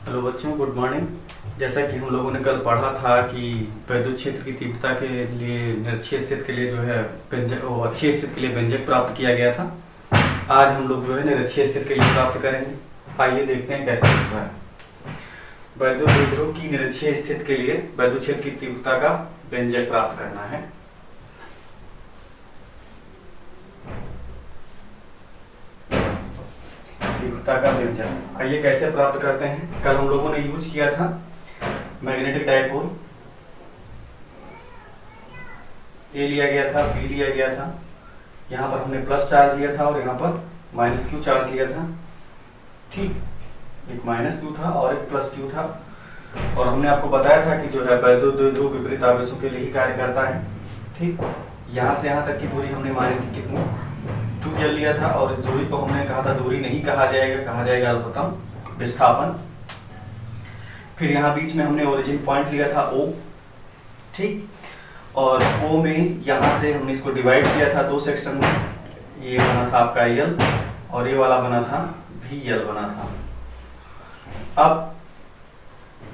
Hello बच्चों, good morning. जैसा कि हम लोगों ने कल पढ़ा था कि विद्युत क्षेत्र की तीव्रता के लिए निरक्षीय स्थिति के लिए जो है अक्षीय स्थिति के लिए व्यंजक प्राप्त किया गया था। आज हम लोग जो है निरक्षीय स्थिति के लिए प्राप्त करेंगे। आइए देखते हैं कैसे होता है। वैद्युत द्विध्रुव की निरक्षीय स्थिति के लिए विद्युत क्षेत्र की तीव्रता का व्यंजक प्राप्त करना है। तीव्रता का व्यंजक आइए कैसे प्राप्त करते हैं। कल हम लोगों ने यूज किया था मैग्नेटिक डायपोल। ए लिया गया था, बी लिया गया था, यहाँ पर हमने प्लस चार्ज लिया था और यहाँ पर माइनस क्यू चार्ज लिया था। ठीक, एक माइनस क्यू था और एक प्लस क्यू था। और हमने आपको बताया था कि जो है वैद्युत द्विध्रुव विपरीत आवेशों के लिए ही कार्य करता है। ठीक, यहाँ से यहाँ तक की दूरी हमने मानी थी कितनी, 2L लिया था। और इस दूरी को हमने कहा था दूरी नहीं कहा जाएगा अल्पतम विस्थापन। फिर यहाँ बीच में हमने ओरिजिन पॉइंट लिया था O। ठीक, और O में यहाँ से हमने इसको डिवाइड किया था दो सेक्शन में। ये बना था आपका L और ये वाला बना था VL बना था। अब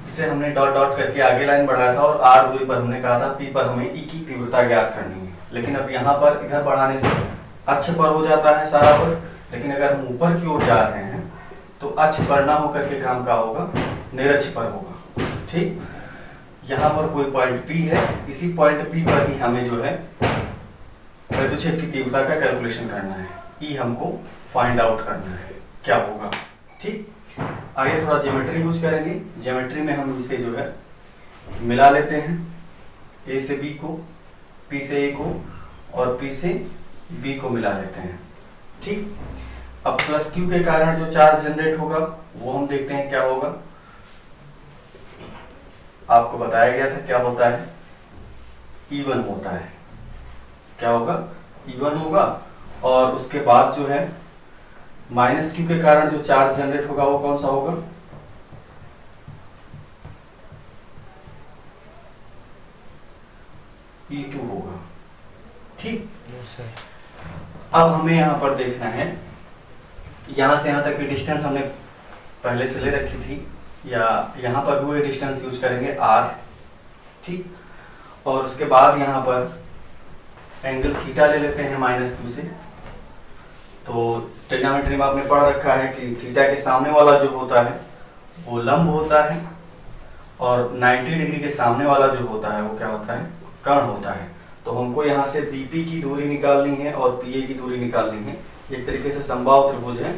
इसे हमने डॉट डॉट करके आगे लाइन बढ़ाया था और R दूरी पर हमने कहा था P पर हमें E की तीव्रता ज्ञात करनी है। लेकिन अब यहाँ पर इधर बढ़ाने से अक्ष पर हो जाता है सारा वर्क, लेकिन अगर हम ऊपर की ओर जा रहे हैं तो अक्ष पर ना होकर के काम का होगा, निरक्ष पर होगा। ठीक, यहाँ पर कोई पॉइंट P है, इसी पॉइंट P पर ही हमें जो है विद्युत क्षेत्र की तीव्रता का कैलकुलेशन करना है। E हमको फाइंड आउट करना है क्या होगा। ठीक, आगे थोड़ा ज्योमेट्री यूज करेंगे। ज्योमेट्री में हम इसे जो है मिला लेते हैं, A से B को, P से A को और P से B को मिला लेते हैं। ठीक, अब प्लस Q के कारण जो चार्ज जनरेट होगा वो हम देखते हैं क्या होगा। आपको बताया गया था क्या होता है, E1 होता है। क्या होगा, E1 होगा। और उसके बाद जो है माइनस Q के कारण जो चार्ज जनरेट होगा वो कौन सा होगा, E2 होगा। ठीक, अब हमें यहाँ पर देखना है, यहाँ से यहाँ तक की डिस्टेंस हमने पहले से ले रखी थी, या यहाँ पर वो डिस्टेंस यूज करेंगे R। ठीक, और उसके बाद यहाँ पर एंगल थीटा ले लेते हैं माइनस Q से। तो ट्रिग्नोमेट्री में आपने पढ़ रखा है कि थीटा के सामने वाला जो होता है वो लंब होता है और 90 डिग्री के सामने वाला जो होता है वो क्या होता है, कर्ण होता है। तो हमको यहाँ से BP की दूरी निकालनी है और PA की दूरी निकालनी है। एक तरीके से समबाहु त्रिभुज है,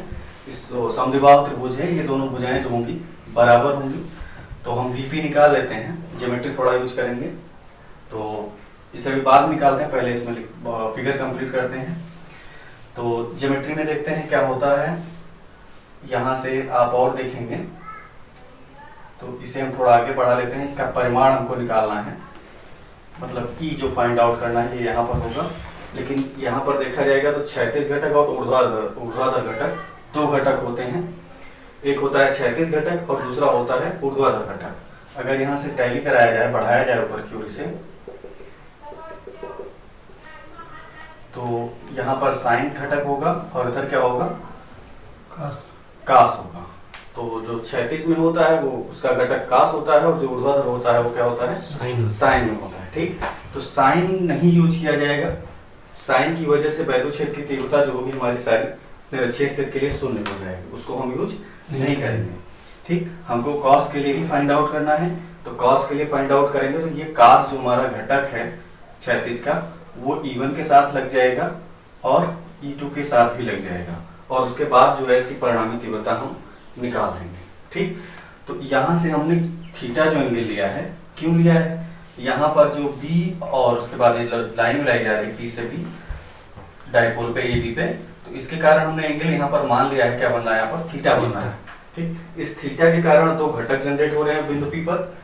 इस समद्विबाहु त्रिभुज है, ये दोनों भुजाएं जो होंगी बराबर होंगी। तो हम BP निकाल लेते हैं, ज्योमेट्री थोड़ा यूज करेंगे। तो इसे भी बाद में निकालते हैं, पहले इसमें फिगर कंप्लीट करते हैं। तो ज्योमेट्री में देखते हैं क्या होता है। यहाँ से आप और देखेंगे तो इसे हम थोड़ा आगे बढ़ा लेते हैं। इसका परिमाण हमको निकालना है, मतलब E जो फाइंड आउट करना है ये यहाँ पर होगा। लेकिन यहाँ पर देखा जाएगा तो क्षैतिज घटक और ऊर्ध्वाधर घटक दो घटक होते हैं। एक होता है क्षैतिज घटक और दूसरा होता है ऊर्ध्वाधर घटक। अगर यहाँ से टैली कराया जाए, बढ़ाया जाए ऊपर की ओर से, तो यहाँ पर साइन घटक होगा और इधर क्या होगा, कास होगा। तो जो क्षैतिज में होता है वो उसका घटक कास होता है और जो ऊर्ध्वाधर होता है वो क्या होता है, साइन में होता है। ठीक, तो साइन नहीं यूज किया जाएगा। साइन की वजह से विद्युत क्षेत्र की तीव्रता जो होगी हमारी सारी निरक्षीय स्थिति के लिए शून्य हो जाएगी, उसको हम यूज नहीं करेंगे। ठीक, हमको कॉस के लिए ही फाइंड आउट करना है। तो कॉस के लिए फाइंड आउट करेंगे तो ये कास जो हमारा घटक है क्षैतिज का वो E1 के साथ लग जाएगा और E2 के साथ भी लग जाएगा। और उसके बाद जो है इसकी परिणामी तीव्रता हम निकाल लेंगे। ठीक, तो यहाँ से हमने थीटा जो एंगल लिया है, क्यों लिया है, यहाँ पर जो B और उसके बाद लाइन मिलाई जा रही है P से B डायपोल पे AB पे, तो इसके कारण हमने एंगल यहाँ पर मान लिया है, क्या बन रहा है यहाँ पर, थीटा बन रहा है। ठीक, इस थीटा के कारण दो घटक जनरेट हो रहे हैं बिंदु P पर,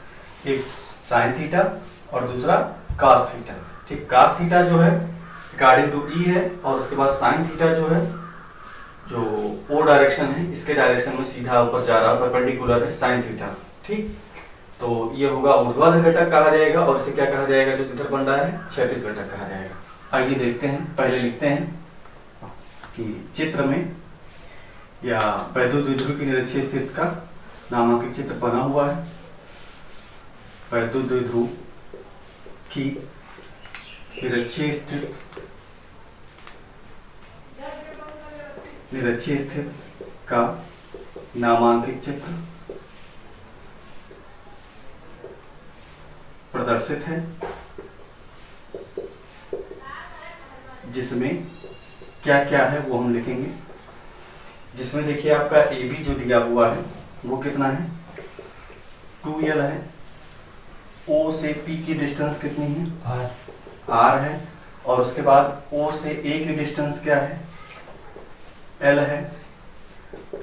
एक साइन थीटा और दूसरा कास थीटा। ठीक, कास थीटा जो है अकॉर्डिंग टू E है और उसके बाद साइन थीटा जो है जो O डायरेक्शन है, इसके डायरेक्शन में सीधा ऊपर जा रहा है, परपेंडिकुलर है साइन थीटा। ठीक, तो ये होगा ऊर्ध्वाधर घटक कहा जाएगा और इसे क्या कहा जाएगा, जो इधर बन रहा है क्षैतिज घटक कहा जाएगा। आइए देखते हैं, पहले लिखते हैं कि चित्र में या वैद्युत द्विध्रुव की निरक्षीय स्थिति का नामांकित चित्र बना हुआ है वैद्युत द्विध्रुव की निरक्षीय स्थित का नामांकित चित्र प्रदर्शित है, जिसमें क्या क्या है वो हम लिखेंगे। जिसमें देखिए आपका ए बी जो दिया हुआ है वो कितना है 2l है। ओ से पी की डिस्टेंस कितनी है r है। और उसके बाद ओ से ए की डिस्टेंस क्या है l है।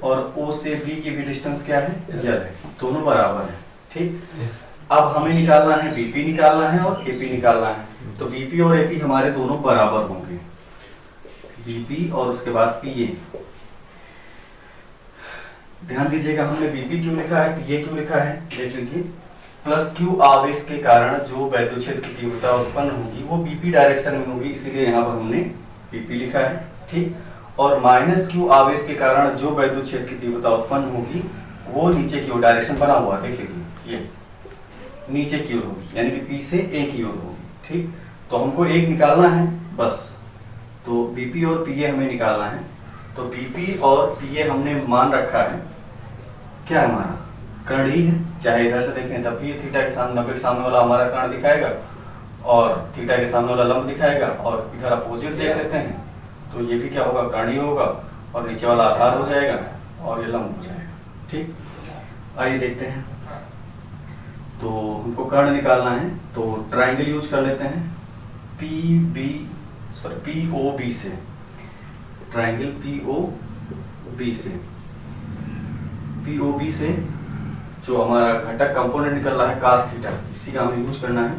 और ओ से बी की भी डिस्टेंस क्या है l है। दोनों बराबर है। ठीक, अब हमें निकालना है बीपी निकालना है और एपी निकालना है। तो बीपी और एपी हमारे दोनों बराबर होंगे। बीपी और उसके बाद पीए। ध्यान दीजिएगा हमने बीपी क्यों लिखा है, पीए क्यों लिखा है, देख लीजिए। प्लस क्यू आवेश के कारण जो वैद्युत क्षेत्र की तीव्रता उत्पन्न होगी वो बीपी डायरेक्शन में होगी, इसीलिए यहाँ पर हमने बीपी लिखा है। ठीक, और माइनस क्यू आवेश के कारण जो वैद्युत क्षेत्र की तीव्रता उत्पन्न होगी वो नीचे की ओर डायरेक्शन बना हुआ है, देख लीजिए ये नीचे की ओर होगी, यानी कि पी से ए की ओर होगी। ठीक, तो हमको एक निकालना है बस। तो बीपी और पीए हमें निकालना है। तो बीपी और पीए हमने मान रखा है, क्या है हमारा कर्ण ही है। चाहे इधर से देखें तब भी थीटा के सामने 90 के सामने वाला हमारा कर्ण दिखाएगा और थीटा के सामने वाला लंब दिखाएगा। और इधर अपोजिट देख लेते हैं तो ये भी क्या होगा कर्ण ही होगा और नीचे वाला आधार हो जाएगा और ये लंब हो जाएगा। ठीक, आइए देखते हैं। तो हमको कर्ण निकालना है तो ट्राइंगल यूज कर लेते हैं POB से। ट्राइंगल POB से जो हमारा घटक कंपोनेंट निकल रहा है cos थीटा, इसी का हमें यूज करना है।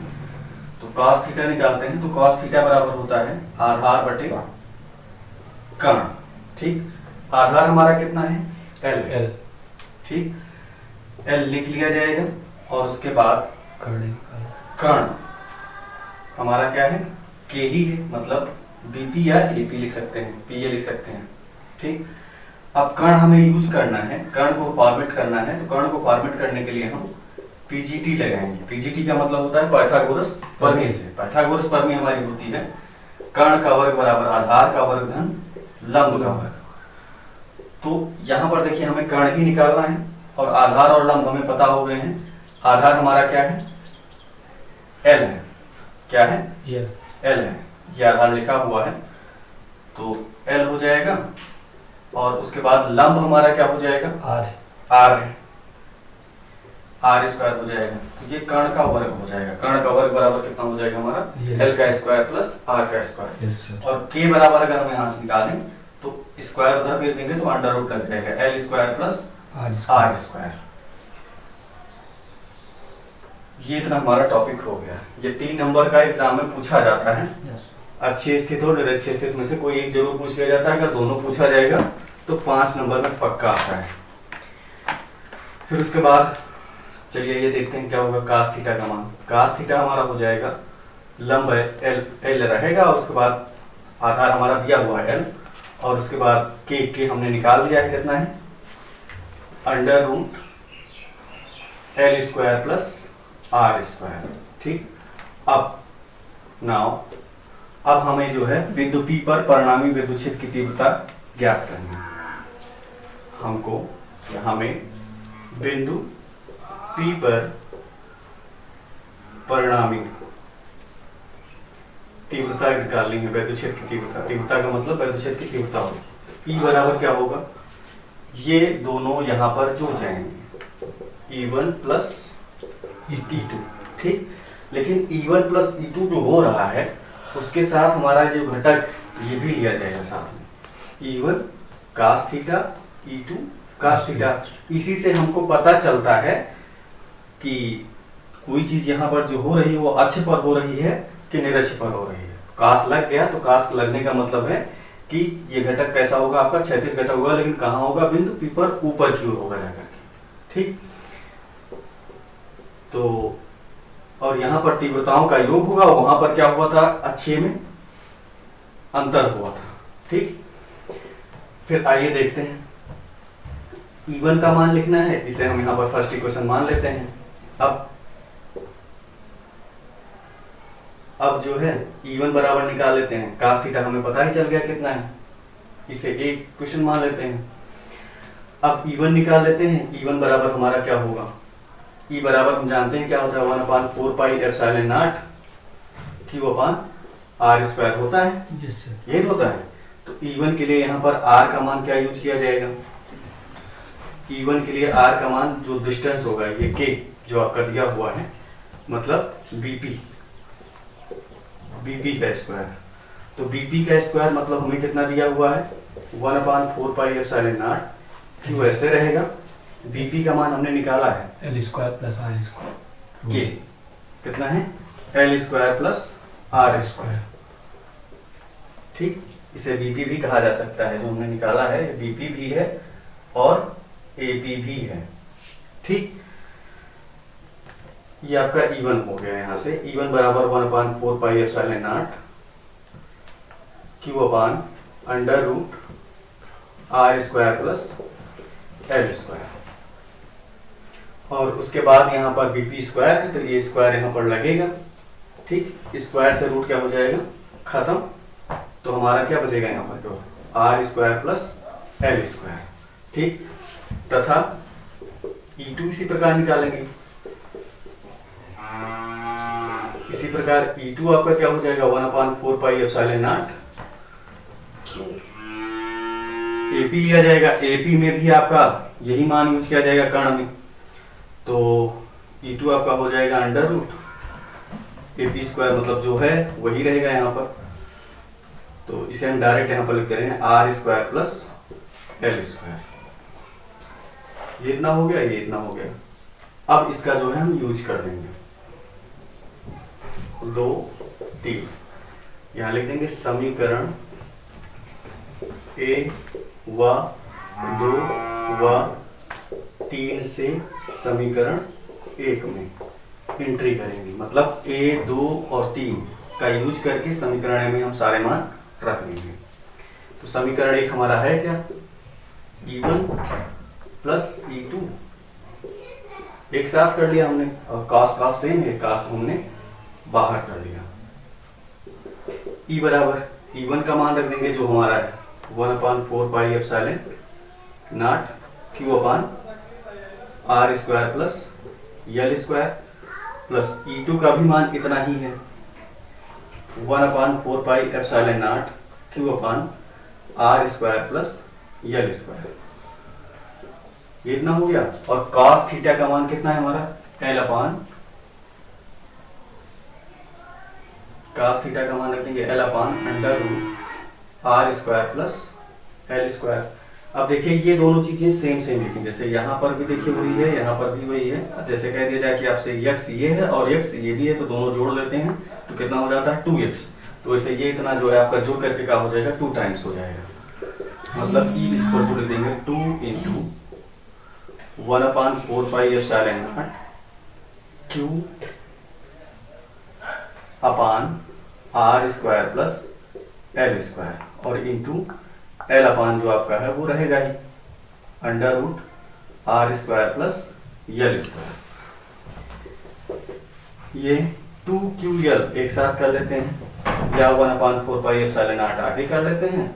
तो cos थीटा निकालते हैं तो cos थीटा बराबर होता है आधार बटे कर्ण। ठीक, आधार हमारा कितना है L। ठीक, L लिख लिया जाएगा और उसके बाद कर्ण हमारा क्या है के ही है, मतलब बीपी या एपी लिख सकते हैं, पीए लिख सकते हैं। ठीक, अब कर्ण हमें यूज करना है, कर्ण को फॉर्मेट करना है। तो कर्ण को फॉर्मेट करने के लिए हम पीजीटी लगाएंगे। पीजीटी का मतलब होता है पाइथागोरस प्रमेय से। पाइथागोरस प्रमेय हमारी होती है कर्ण का वर्ग बराबर आधार का वर्ग धन लंब का वर्ग। तो यहाँ पर देखिए हमें कर्ण ही निकालना है और आधार और लंब हमें पता हो गए हैं। आधार हमारा क्या है L है, क्या है L है, ये आधार लिखा हुआ है तो L हो जाएगा। और उसके बाद लंब हमारा क्या हो जाएगा R है, R स्क्वायर हो जाएगा। तो ये कर्ण का वर्ग हो जाएगा। कर्ण का वर्ग बराबर कितना हो जाएगा हमारा L का स्क्वायर प्लस R का स्क्वायर। और K बराबर अगर हम यहाँ से निकालें तो स्क्वायर उधर भेज देंगे तो अंडर रूट लग जाएगा, L square plus R square. ये इतना हमारा टॉपिक हो गया। ये 3 नंबर का एग्जाम में पूछा जाता है। अच्छी स्थिति और निरक्षीय स्थिति में से कोई एक जरूर पूछ लिया जाता है। अगर दोनों पूछा जाएगा तो 5 नंबर में पक्का आता है। फिर उसके बाद चलिए ये देखते हैं क्या होगा cos थीटा का मान। cos थीटा हमारा हो जाएगा लंब L रहेगा और उसके बाद आधार हमारा दिया हुआ है L और उसके बाद के हमने निकाल लिया है, कितना है under root L square plus R square. ठीक, अब हमें जो है बिंदु P पर परिणामी विद्युत क्षेत्र की तीव्रता ज्ञात करनी है। हमको हमें बिंदु P पर परिणामी तीव्रता निकालनी है, वैद्युत क्षेत्र की तीव्रता। तीव्रता का मतलब वैद्युत क्षेत्र की तीव्रता होगी। E बराबर क्या होगा, ये दोनों यहाँ पर जुड़ जाएंगे E1 प्लस E2। ठीक, लेकिन E1 प्लस E2 जो हो रहा है उसके साथ हमारा जो घटक ये भी लिया जाएगा साथ में, E1 cos theta E2 cos theta. इसी से हमको पता चलता है कि कोई चीज यहाँ पर जो हो रही है वो अक्ष पर हो रही है कि निरक्ष पर हो रही है। cos लग गया तो cos लगने का मतलब है कि ये घटक कैसा होगा आपका क्षैतिज घटक होगा, लेकिन कहाँ होगा बिंदु P पर ऊपर की ओर होगा जाकर के। ठीक, तो और यहाँ पर तीव्रताओं का योग होगा, वहां पर क्या हुआ था अक्षीय में अंतर हुआ था। ठीक, फिर आइए देखते हैं E1 का मान लिखना है, इसे हम यहाँ पर फर्स्ट इक्वेशन मान लेते हैं। अब जो है E1 बराबर निकाल लेते हैं, cos थीटा हमें पता ही चल गया कितना है, इसे एक क्वेश्चन मान लेते हैं। अब E1 निकाल लेते हैं, E1 बराबर हमारा क्या होगा, E बराबर हम जानते हैं क्या होता है 1/4 पाई एप्सिलॉन नॉट Q/r² होता है। यही होता है। तो E1 के लिए यहाँ पर R का मान क्या यूज किया जाएगा, E1 के लिए R का मान जो डिस्टेंस होगा ये K जो आपका दिया हुआ है, मतलब BP का स्क्वायर। तो BP का स्क्वायर मतलब हमें कितना दिया हुआ है 1/4 पाई एप्सिलॉन नॉट Q ऐसे रहेगा। BP का मान हमने निकाला है L² + R²। K कितना है L² + R²। ठीक, इसे BP भी कहा जा सकता है, जो हमने निकाला है BP भी है और AP भी है। ठीक, ये आपका E1 हो गया। यहाँ से E1 बराबर 1/4 pi epsilon not Q/√R² + L²। और उसके बाद यहाँ पर BP स्क्वायर है, तो ये स्क्वायर यहाँ पर लगेगा। ठीक, स्क्वायर से रूट क्या हो जाएगा खत्म, तो हमारा क्या बचेगा यहाँ पर केवल R² + L²। ठीक, तथा E2 इसी प्रकार निकालेंगे। इसी प्रकार E2 आपका क्या हो जाएगा 1/4 पाई एप्सिलॉन नॉट AP लिया जाएगा। AP में भी आपका यही मान यूज किया जाएगा कर्ण में, तो E2 आपका हो जाएगा √AP² मतलब जो है वही रहेगा यहाँ पर। तो इसे हम डायरेक्ट यहाँ पर लिख दे रहे हैं R² + L²। ये इतना हो गया, ये इतना हो गया। अब इसका जो है हम यूज कर देंगे 2, 3, यहाँ लिख देंगे समीकरण 1 व 2 व 3 से समीकरण 1 में एंट्री करेंगे, मतलब A, 2 और 3 का यूज करके समीकरण में हम सारे मान रख देंगे। तो समीकरण 1 हमारा है क्या E1 + E2 एक साथ कर लिया हमने, और cos सेम है, cos को हमने बाहर कर लिया। E बराबर E1 का मान रख देंगे जो हमारा है 1/4 pi epsilon not Q/R² + L² plus E2 का भी मान इतना ही है 1/4 pi epsilon not Q/R² + L²। ये इतना हो गया। और cos थीटा का मान कितना है हमारा cos थीटा का मान रख देंगे L/√R² + L²। अब देखिए ये दोनों चीजें सेम लिखेंगे, जैसे यहाँ पर भी देखिए वही है, यहाँ पर भी वही है। जैसे कह दिया जाए कि आपसे x ये है और x ये भी है, तो दोनों जोड़ लेते हैं तो कितना हो जाता है 2x। तो ऐसे ये इतना जो है आपका जोड़ करके क्या हो जाएगा 2 टाइम्स हो जाएगा, मतलब E इसको जोड़ देंगे 2 × 1/4 pi epsilon not Q/R² + L² और इंटू L/ जो आपका है वो रहेगा ही √R² + L²। ये 2QL एक साथ कर लेते हैं, या 1/4 पाई एप्सिलॉन नॉट आगे कर लेते हैं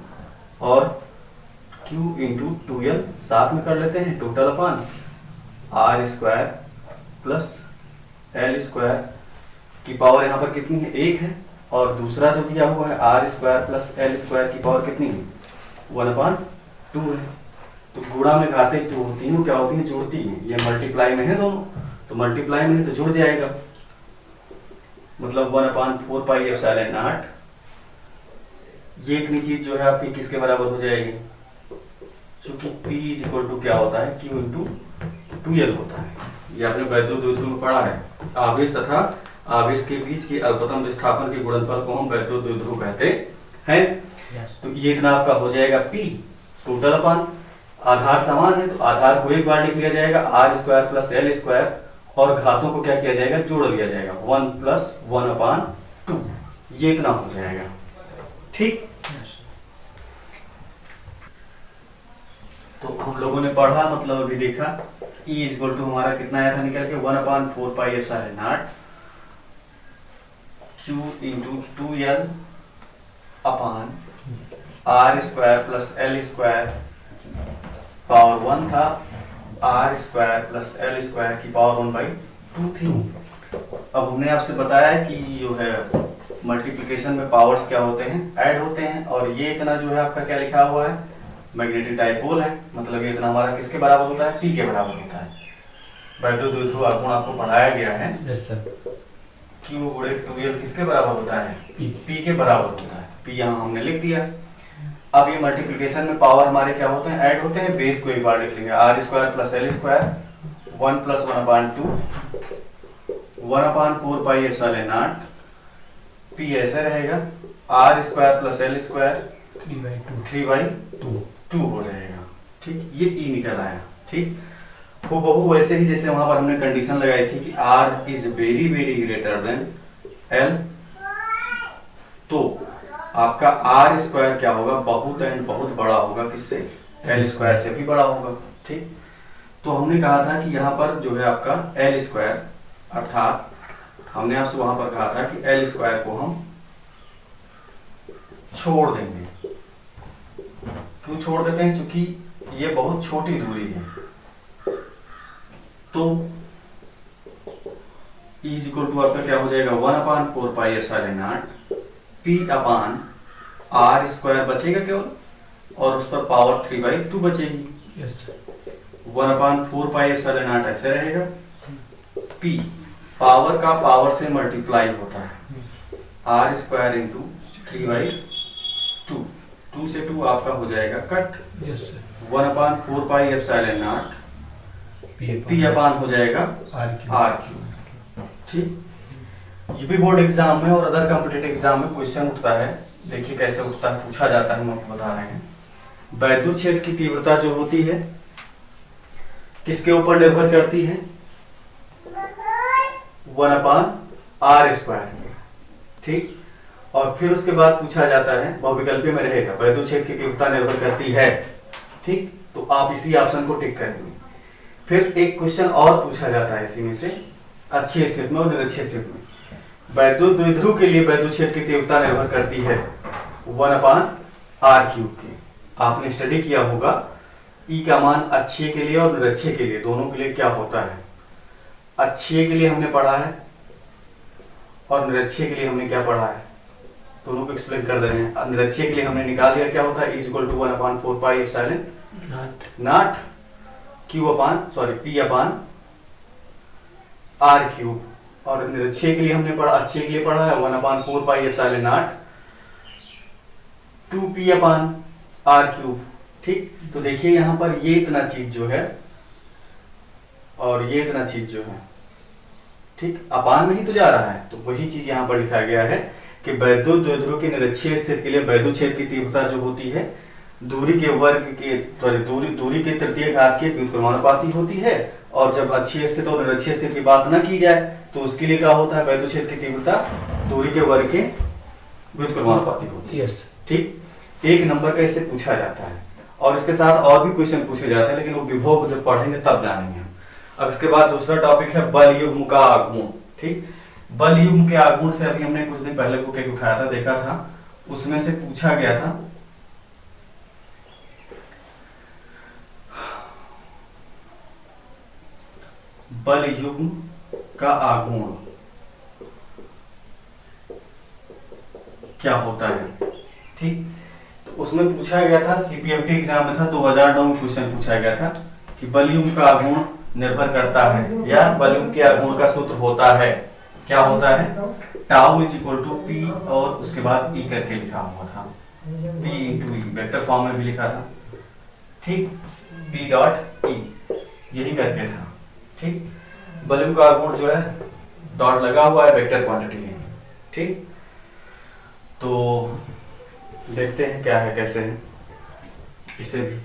और Q × 2L साथ में कर लेते हैं, टोटल अपन R² + L² की पावर यहाँ पर कितनी है 1 है, और दूसरा जो दिया हुआ है R² + L² की पावर कितनी है 1/2 है। तो गुणा में घाते जो होती हैं क्या होती हैं जुड़ती हैं, ये मल्टीप्लाई में है दोनों, तो मल्टीप्लाई में है तो जुड़ जाएगा, मतलब 1/4 पाई एप्सिलॉन नॉट ये इतनी चीज जो है आपकी किसके बराबर हो जाएगी, चूंकि P = क्या होता है Q × 2L होता है। ये आपने वैद्युत द्विध्रुव में पढ़ा है, आवेश तथा आवेश के बीच के अल्पतम विस्थापन के गुणनफल को हम वैद्युत द्विध्रुव कहते हैं। तो ये इतना आपका हो जाएगा P टोटल अपन, आधार समान है तो आधार को एक बार लिख लिया जाएगा R² + L², और घातों को क्या किया जाएगा जोड़ लिया जाएगा 1 + 1/2, ये इतना हो जाएगा। ठीक, तो हम लोगों ने पढ़ा, मतलब अभी देखा, E इक्वल टू हमारा कितना आया था निकल के 1/4 pi epsilon not Q into 2L upon R square plus L square power 1 था, R square plus L square की पावर 1/2 थी। अब हमने आपसे बताया कि जो है मल्टीप्लिकेशन में पावर्स क्या होते हैं, ऐड होते हैं, और ये इतना जो है आपका क्या लिखा हुआ है, मैग्नेटिक डाइपोल है, मतलब ये इतना हमारा किसके बराबर होता है, P के बराबर होता है। वैद्युत द्विध्रुव आघूर्ण आपको पढ़ाया गया है। Yes sir. Q गुणे 2L किसके बराबर होता है, P के बराबर होता है। P यहाँ हमने लिख दिया। अब ये मल्टीप्लिकेशन में पावर हमारे क्या होते हैं, ऐड होते हैं। बेस को एक बार लिख लेंगे, R square plus L square 1 plus 1/2 1/4 pi epsilon naught P ऐसे रहेगा, R square plus L square 3/2 हो जाएगा। ठीक, ये E निकल आया। ठीक, हूबहू वैसे ही जैसे वहां पर हमने कंडीशन लगाई थी कि R is very very greater than L, तो आपका R स्क्वायर क्या होगा, बहुत एंड बहुत बड़ा होगा किससे, L स्क्वायर से भी बड़ा होगा। ठीक, तो हमने कहा था कि यहाँ पर जो है आपका L स्क्वायर, अर्थात हमने आपसे वहां पर कहा था कि L स्क्वायर को हम छोड़ देंगे। क्यों छोड़ देते हैं, क्योंकि ये बहुत छोटी दूरी है। तो E इक्वल टू आपका क्या हो जाएगा 1/4 pi epsilon naught P upon R square बचेगा केवल, और उस पर पावर 3/2 बचेगी। यस। 1/4 पाई एप्सिलॉन नॉट ऐसे रहेगा। P पावर का पावर से मल्टीप्लाई होता है, R स्क्वायर इंटू 3/2, 2 से 2 आपका हो जाएगा cut. Yes sir. 1/4 pi epsilon naught P अपान हो जाएगा R क्यूब। ठीक, ये भी बोर्ड एग्जाम में और अदर कॉम्पिटिटिव एग्जाम में क्वेश्चन उठता है। देखिए कैसे उठता है, पूछा जाता है, हम आपको बता रहे हैं। वैद्युत क्षेत्र की तीव्रता जो होती है किसके ऊपर निर्भर करती है, 1/r स्क्वायर। ठीक, और फिर उसके बाद पूछा जाता है, बहुविकल्पीय में रहेगा, वैद्युत क्षेत्र की तीव्रता निर्भर करती है। ठीक, तो आप इसी ऑप्शन को टिक करेंगे। फिर एक क्वेश्चन और पूछा जाता है इसी में से, अच्छी स्थिति में और निरक्षीय स्थिति में। वैद्युत द्विध्रुव के लिए वैद्युत क्षेत्र की तीव्रता निर्भर करती है 1/r क्यूब की। आपने स्टडी किया होगा E का मान अक्षीय के लिए और निरक्षीय के लिए, दोनों के लिए क्या होता है। अक्षीय के लिए हमने पढ़ा है और निरक्षीय के लिए हमने क्या पढ़ा है, दोनोsich को एक्सप्लेन कर दे रहे हैं। निरक्षीय के लिए हमने निकाल लिया क्या होता है, E equal to 1/4 pi epsilon naught P upon R cube, और निरक्षीय के लिए हमने पढ़ा, अक्षीय के लिए पढ़ा है 1/4 pi epsilon not 2P upon R cube. ठीक, तो देखिए यहाँ पर ये इतना चीज जो है और ये इतना चीज जो है, ठीक, अपान में ही तो जा रहा है, तो वही चीज यहाँ पर लिखा गया है कि वैद्युत द्विध्रुव की निरक्षीय स्थिति के लिए वैद्युत क्षेत्र की तीव्रता जो होती है दूरी के वर्ग के दूरी के तृतीय घात के व्युत्क्रमानुपाती होती है, और जब अक्षीय स्थिति और निरक्षीय स्थिति की बात न की जाए तो उसके लिए क्या होता है, वैद्युत क्षेत्र की तीव्रता दूरी के वर्ग के व्युत्क्रमानुपाती होती है। ठीक, एक नंबर का इससे पूछा जाता है, और इसके साथ और भी क्वेश्चन पूछे जाते हैं, लेकिन वो विभव जब पढ़ेंगे तब जानेंगे हम। अब इसके बाद दूसरा टॉपिक है बल युग्म का आघूर्ण। ठीक, बल युग्म के आघूर्ण से अभी हमने कुछ दिन पहले बुक एक उठाया था, देखा था, उसमें से पूछा गया था बल युग्म का आघूर्ण क्या होता है। ठीक, तो उसमें पूछा गया था, सीपीएमटी एग्जाम में था 2009 में क्वेश्चन पूछा गया था कि बल युग्म का आघूर्ण निर्भर करता है, या बल युग्म के आघूर्ण का सूत्र होता है, क्या होता है, tau is equal to p और उसके बाद ई करके लिखा हुआ था, p into e, vector form में भी लिखा था। ठीक, पी डॉट ई यही करके था। ठीक, बल युग्म का आघूर्ण जो है डॉट लगा हुआ है, वेक्टर क्वांटिटी है। ठीक, तो देखते हैं क्या है कैसे है, इसे भी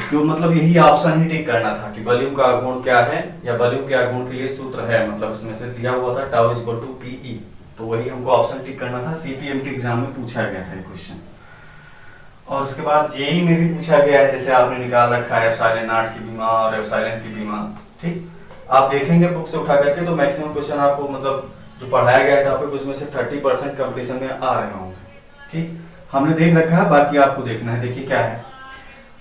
क्यों, मतलब यही ऑप्शन ही टिक करना था कि बल युग्म का आघूर्ण क्या है, या बल युग्म के आघूर्ण के लिए सूत्र है, मतलब इसमें से दिया हुआ था tau is equal to p e, तो वही हमको ऑप्शन टिक करना था। सीपीएमटी एग्जाम में पूछा गया था ये क्वेश्चन। और उसके बाद जेई में भी पूछा गया है, जैसे आपने निकाल रखा है एप्सिलॉन नॉट की बीमा और एप्सिलॉन की बीमा। ठीक, आप देखेंगे बुक से उठा करके तो मैक्सिमम क्वेश्चन आपको मतलब जो पढ़ाया गया है टॉपिक उसमें से 30% कंपटीशन में आ रहे होंगे। ठीक, हमने देख रखा है, बाकी आपको देखना है। देखिए क्या है,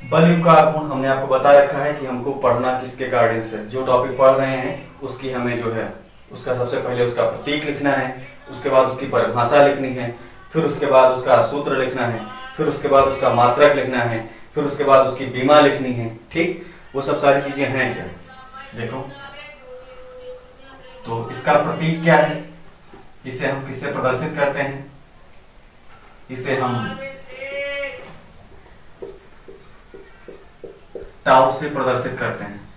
बल युग का आगमन हमने आपको बता रखा है कि हमको पढ़ना किसके अकॉर्डिंग से, जो टॉपिक पढ़ रहे हैं उसकी हमें जो है उसका सबसे पहले उसका प्रतीक लिखना है, उसके बाद उसकी परिभाषा लिखनी है, फिर उसके बाद उसका सूत्र लिखना है, फिर उसके बाद उसका मात्रक लिखना है, फिर उसके बाद उसकी बीमा लिखनी है। ठीक, वो सब सारी चीजें हैं क्या, देखो। तो इसका प्रतीक क्या है, इसे हम किससे प्रदर्शित करते हैं, इसे हम टाउ से प्रदर्शित करते हैं।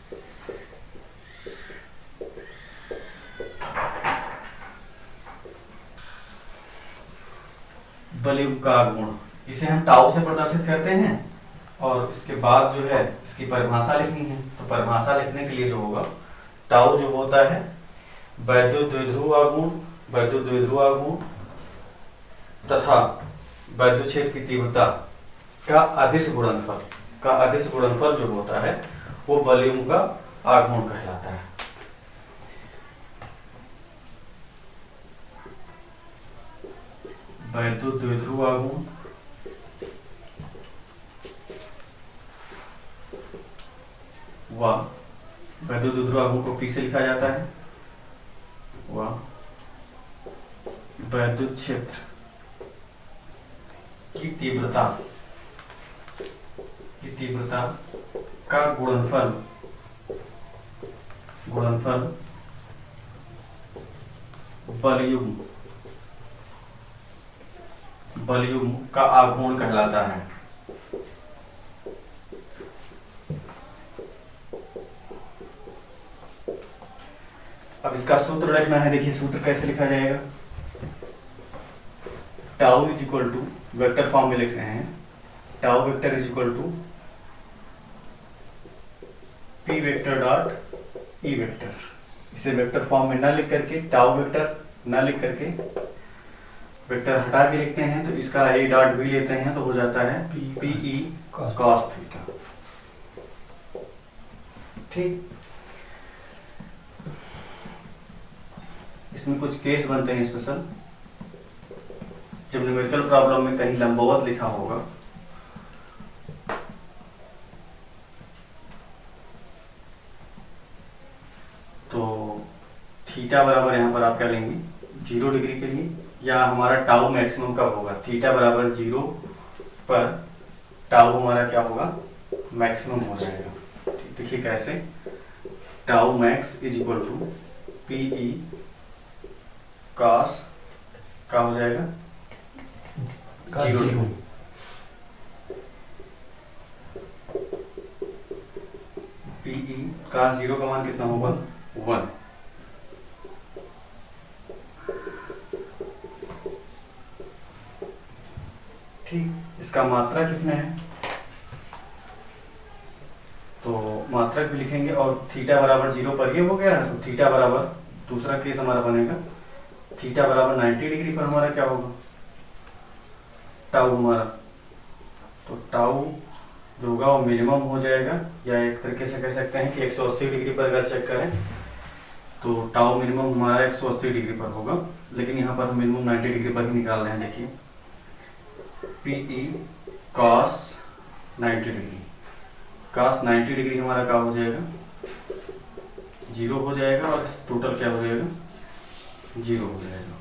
बल युग का आगमन इसे हम टाउ से प्रदर्शित करते हैं और इसके बाद जो है इसकी परिभाषा लिखनी है। तो परिभाषा लिखने के लिए जो होगा, टाउ जो होता है वैद्युत द्विध्रुव आघूर्ण, वैद्युत द्विध्रुव आघूर्ण तथा वैद्युत क्षेत्र की तीव्रता का अदिश गुणनफल, का अदिश गुणनफल जो होता है वो बल युग का आघूर्ण कहलाता है। वैद्युत द्विध्रुव आघूर्ण व वैद्युत द्विध्रुव आघूर्ण को P से लिखा जाता है व वैद्युत क्षेत्र की तीव्रता का गुणनफल बल युग्म का आघूर्ण कहलाता है। अब इसका सूत्र लिखना है। देखिए सूत्र कैसे लिखा जाएगा, tau is equal to, vector form में लिख रहे हैं, tau vector is equal to p vector dot e vector. इसे वेक्टर फॉर्म में न लिख करके, टाउ वेक्टर न लिख करके वेक्टर हटा के लिखते हैं तो इसका ए डॉट बी लेते हैं तो हो जाता है पी ई कॉस थीटा। ठीक, इसमें कुछ केस बनते हैं स्पेशल, जब न्यूमेरिकल प्रॉब्लम में कहीं लंबवत लिखा होगा तो थीटा बराबर यहाँ पर आप क्या लेंगे 0 डिग्री के लिए, या हमारा टाउ मैक्सिमम कब होगा, थीटा बराबर 0 पर टाउ हमारा क्या होगा मैक्सिमम हो जाएगा। देखिए कैसे, tau max is equal to p e cos क्या हो जाएगा 0। पी ई कॉस 0 का मान कितना होगा 1। ठीक, इसका मात्रक लिखना है तो मात्रक भी लिखेंगे और थीटा बराबर 0 पर ये हो गया है तो थीटा बराबर, दूसरा केस हमारा बनेगा थीटा बराबर 90 डिग्री पर हमारा क्या होगा टाउ हमारा, तो टाउ जो होगा वो मिनिमम हो जाएगा, या एक तरीके से कह सकते हैं कि 180 डिग्री पर अगर चेक करें तो टाउ मिनिमम हमारा 180 डिग्री पर होगा, लेकिन यहाँ पर हम मिनिमम 90 डिग्री पर ही निकाल रहे हैं। देखिए P e cos 90 degree, cos 90 degree हमारा क्या हो जाएगा 0 हो जाएगा और टोटल क्या हो जाएगा 0 हो जाएगा।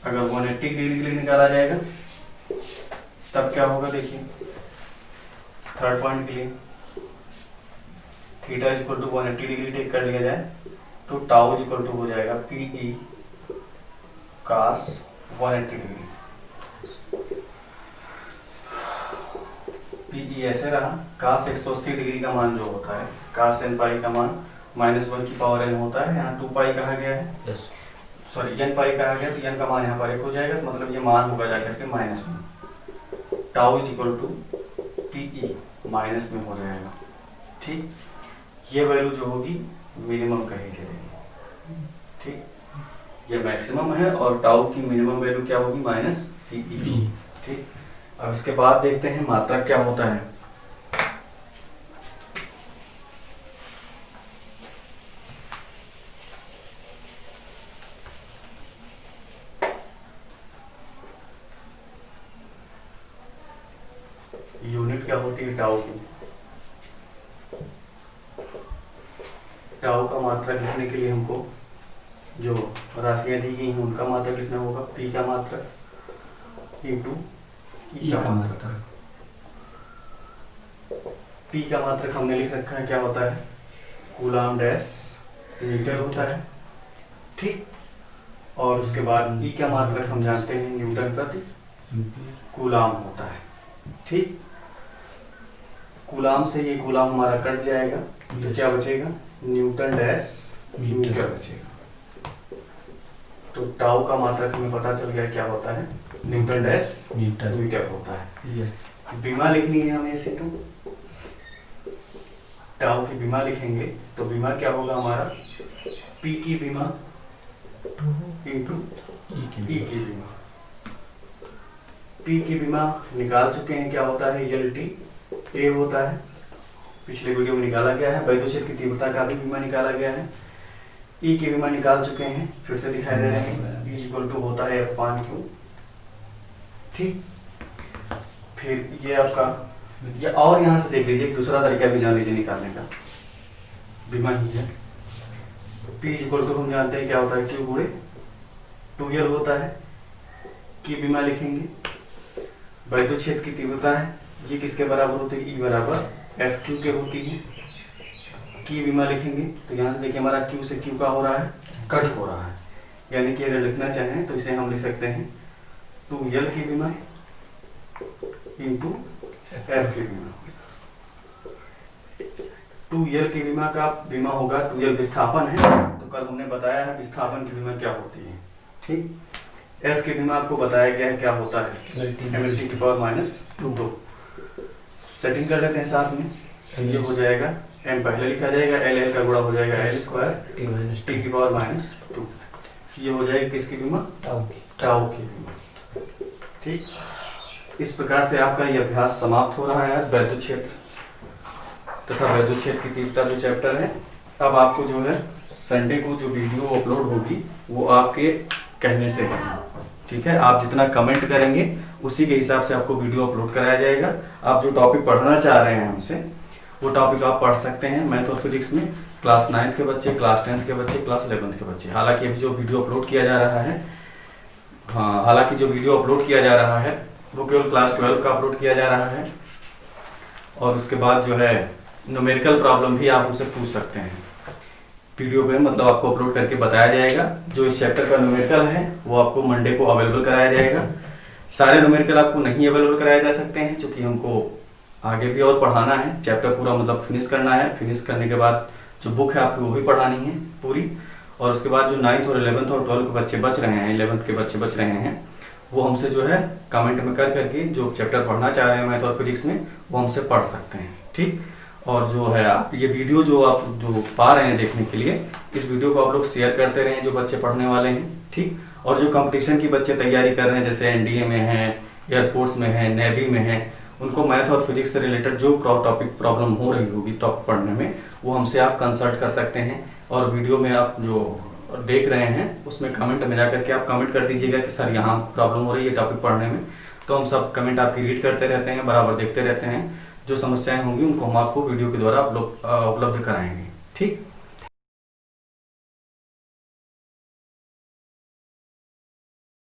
अगर 180 डिग्री के लिए निकाला जाएगा तब क्या होगा, देखिए थर्ड पॉइंट के लिए theta is equal to 180 degree take कर लिया जाए तो टाउ इज इक्वल टू हो जाएगा P e cos 180 degree. P E ऐसे रहा, कॉस 180 डिग्री का मान जो होता है कॉस n पाई का मान -1 की पावर n होता है, यहाँ 2 पाई कहा गया है, सॉरी n पाई कहा गया तो n का मान यहाँ पर 1 हो जाएगा, तो मतलब ये मान होगा जाकर के -1, tau is equal to p e minus में हो जाएगा। ठीक, ये वैल्यू जो होगी मिनिमम कही जाएगी। ठीक, ये मैक्सिमम है और टाउ की मिनिमम वैल्यू क्या होगी -पी ई। ठीक, अब इसके बाद देखते हैं मात्रक क्या होता है। यूनिट क्या होती है टाउ की। टाउ का मात्रक लिखने के लिए हमको जो राशियां दी गई हैं उनका मात्रक लिखना होगा। पी का मात्रक इंटू ई का मात्रक। पी का मात्रक हमने लिख रखा है, क्या होता है कूलाम डैश मीटर होता है, ठीक। और उसके बाद ई का मात्रक हम जानते हैं न्यूटन प्रति कूलाम होता है, ठीक। कूलाम से ये कूलाम हमारा कट जाएगा तो क्या बचेगा न्यूटन डैश मीटर बचेगा। तो टाउ का मात्रक हमें पता चल गया क्या होता है न्यूटन डैश मीटर होता है। बीमा लिखनी है हमें इसे तो टाउ की बीमा लिखेंगे तो बीमा क्या होगा हमारा पी की बीमा इंटू ई की बीमा। पी की बीमा निकाल चुके हैं, क्या होता है एल टी ए होता है, पिछले वीडियो में निकाला गया है। वैद्युत की तीव्रता का भी बीमा निकाला गया है। ई की बीमा निकाल चुके हैं, फिर से दिखाई दे रहे हैं ई इक्वल टू होता है F/Q, ठीक। फिर ये आपका ये, और यहाँ से देख लीजिए एक दूसरा तरीका भी जान लीजिए निकालने का, बीमा ही है। P इक्वल टू हम जानते हैं क्या होता है Q गुणे 2L होता है, की बीमा लिखेंगे। वैद्युत क्षेत्र की तीव्रता है, ये किसके बराबर होती है E बराबर FQ के होती है। की बीमा लिखेंगे तो यहाँ से देखिए हमारा Q से Q का हो रहा है कट हो रहा है, यानी कि अगर लिखना चाहें तो इसे हम लिख सकते हैं 2L की बीमा इंटू F की बीमा। 2L की बीमा का बीमा होगा 2L विस्थापन है, तो कल हमने बताया है विस्थापन की बीमा क्या होती है, ठीक। F की बीमा आपको बताया गया है क्या होता है mL/-2। सेटिंग कर लेते हैं साथ में, ये हो जाएगा m पहले लिखा जाएगा, L का गुणा हो जाएगा L² T⁻²। ये हो जाएगी किसकी बीमा टाउ की बीमा, ठीक। इस प्रकार से आपका ये अभ्यास समाप्त हो रहा है वैद्युत क्षेत्र तथा वैद्युत क्षेत्र की तीव्रता जो चैप्टर है। अब आपको जो है संडे को जो वीडियो अपलोड होगी वो आपके कहने से है, ठीक है। आप जितना कमेंट करेंगे उसी के हिसाब से आपको वीडियो अपलोड कराया जाएगा। आप जो टॉपिक पढ़ना चाह रहे हैं हमसे वो टॉपिक आप पढ़ सकते हैं मैथ और फिजिक्स में, क्लास 9th के बच्चे, क्लास 10th के बच्चे, क्लास 11th के बच्चे। हालांकि अभी जो वीडियो अपलोड किया जा रहा है वो केवल क्लास 12 का अपलोड किया जा रहा है। और उसके बाद जो है न्यूमेरिकल प्रॉब्लम भी आप उनसे पूछ सकते हैं वीडियो पे, मतलब आपको अपलोड करके बताया जाएगा। जो इस चैप्टर का न्यूमेरिकल है वो आपको मंडे को अवेलेबल कराया जाएगा। सारे न्यूमेरिकल आपको नहीं अवेलेबल कराए जा सकते हैं क्योंकि हमको आगे भी और पढ़ाना है, चैप्टर पूरा मतलब फिनिश करना है। फिनिश करने के बाद जो बुक है आपकी वो भी पढ़ानी है पूरी। और उसके बाद जो 9th और 11th और 12th के बच्चे बच रहे हैं, 11th के बच्चे बच रहे हैं, वो हमसे जो है कमेंट में कर करके जो चैप्टर पढ़ना चाह रहे हैं मैथ और फिजिक्स में वो हमसे पढ़ सकते हैं, ठीक। और जो है आप ये वीडियो जो आप जो पा रहे हैं देखने के लिए, इस वीडियो को आप लोग शेयर करते रहें जो बच्चे पढ़ने वाले हैं, ठीक। और जो कंपटीशन की बच्चे तैयारी कर रहे हैं जैसे NDA में हैं, एयरफोर्स में हैं, नेवी में हैं, उनको मैथ और फिजिक्स से रिलेटेड जो टॉपिक प्रॉब्लम हो रही होगी टॉपिक पढ़ने में वो हमसे आप कंसल्ट कर सकते हैं। और वीडियो में आप जो देख रहे हैं उसमें कमेंट में जाकर के आप कमेंट कर दीजिएगा कि सर यहाँ प्रॉब्लम हो रही है टॉपिक पढ़ने में, तो हम सब कमेंट आपकी रीड करते रहते हैं, बराबर देखते रहते हैं। जो समस्याएं होंगी उनको हम आपको वीडियो के द्वारा उपलब्ध कराएंगे, ठीक।